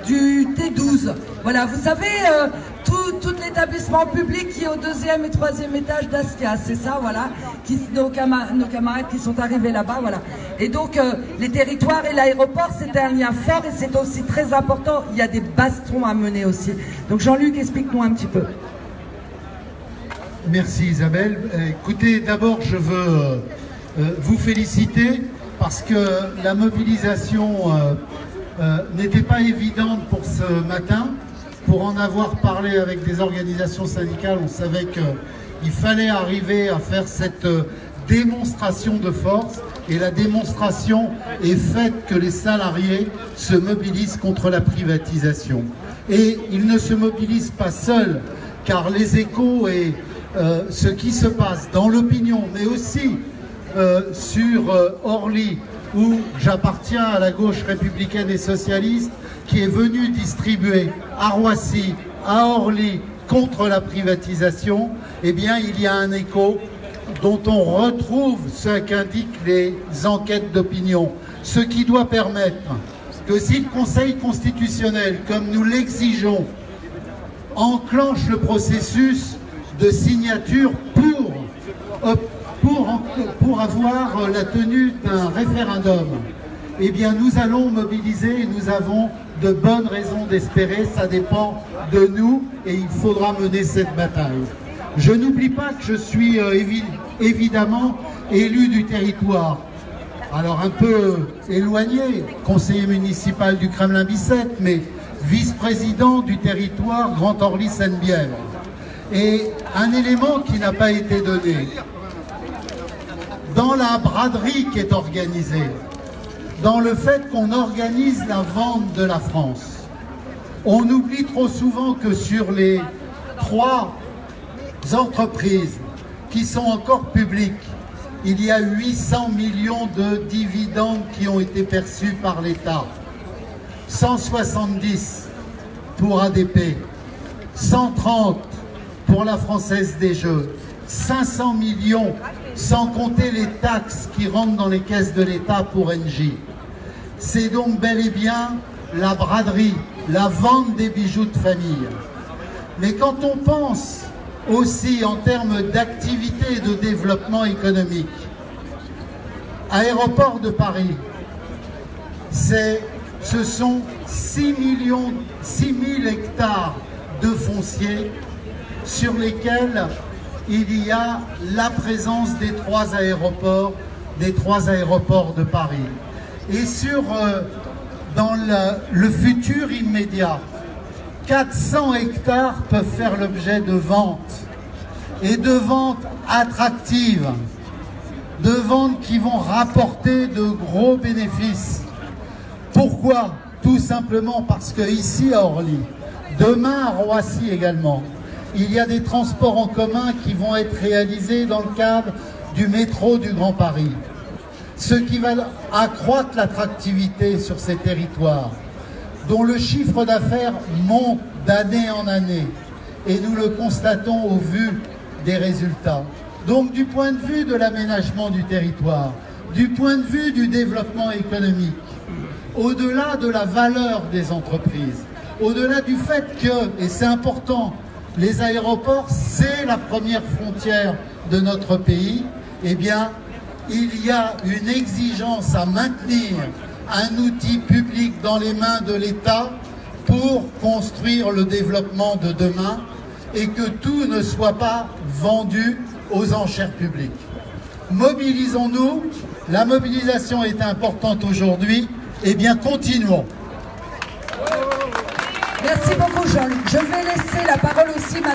du T12. Voilà, vous savez, tout l'établissement public qui est au 2e et 3e étage d'Askia, c'est ça, voilà, nos camarades qui sont arrivés là-bas, voilà. Et donc, les territoires et l'aéroport, c'était un lien fort et c'est aussi très important. Il y a des bastons à mener aussi. Donc, Jean-Luc, explique-nous un petit peu. Merci Isabelle. Écoutez, d'abord, je veux vous féliciter parce que la mobilisation n'était pas évidente pour ce matin. Pour en avoir parlé avec des organisations syndicales, on savait qu'il fallait arriver à faire cette démonstration de force. Et la démonstration est faite que les salariés se mobilisent contre la privatisation. Et ils ne se mobilisent pas seuls, car les échos et ce qui se passe dans l'opinion, mais aussi sur Orly, où j'appartiens à la gauche républicaine et socialiste, qui est venue distribuer à Roissy, à Orly, contre la privatisation, eh bien il y a un écho dont on retrouve ce qu'indiquent les enquêtes d'opinion, ce qui doit permettre que si le Conseil constitutionnel, comme nous l'exigeons, enclenche le processus de signature pour avoir la tenue d'un référendum, eh bien nous allons mobiliser et nous avons de bonnes raisons d'espérer, ça dépend de nous et il faudra mener cette bataille. Je n'oublie pas que je suis évidemment élu du territoire, alors un peu éloigné, conseiller municipal du Kremlin-Bicêtre, mais vice-président du territoire Grand Orly-Seine-Bièvre. Et un élément qui n'a pas été donné, dans la braderie qui est organisée, dans le fait qu'on organise la vente de la France, on oublie trop souvent que sur les 3 entreprises qui sont encore publiques, il y a 800 millions de dividendes qui ont été perçus par l'État. 170 pour ADP, 130 pour la Française des Jeux, 500 millions, sans compter les taxes qui rentrent dans les caisses de l'État pour Engie. C'est donc bel et bien la braderie, la vente des bijoux de famille. Mais quand on pense aussi en termes d'activité et de développement économique, Aéroport de Paris, ce sont 6 000 hectares de foncier sur lesquels il y a la présence des 3 aéroports de Paris. Et dans le futur immédiat, 400 hectares peuvent faire l'objet de ventes, et de ventes attractives, de ventes qui vont rapporter de gros bénéfices. Pourquoi? Tout simplement parce que ici à Orly, demain à Roissy également, il y a des transports en commun qui vont être réalisés dans le cadre du métro du Grand Paris, ce qui va accroître l'attractivité sur ces territoires, dont le chiffre d'affaires monte d'année en année, et nous le constatons au vu des résultats. Donc du point de vue de l'aménagement du territoire, du point de vue du développement économique, au-delà de la valeur des entreprises, au-delà du fait que, et c'est important, les aéroports, c'est la première frontière de notre pays, eh bien, il y a une exigence à maintenir un outil public dans les mains de l'État pour construire le développement de demain et que tout ne soit pas vendu aux enchères publiques. Mobilisons-nous, la mobilisation est importante aujourd'hui, eh bien continuons. Merci beaucoup Jean-Luc. Je vais laisser la parole aussi maintenant.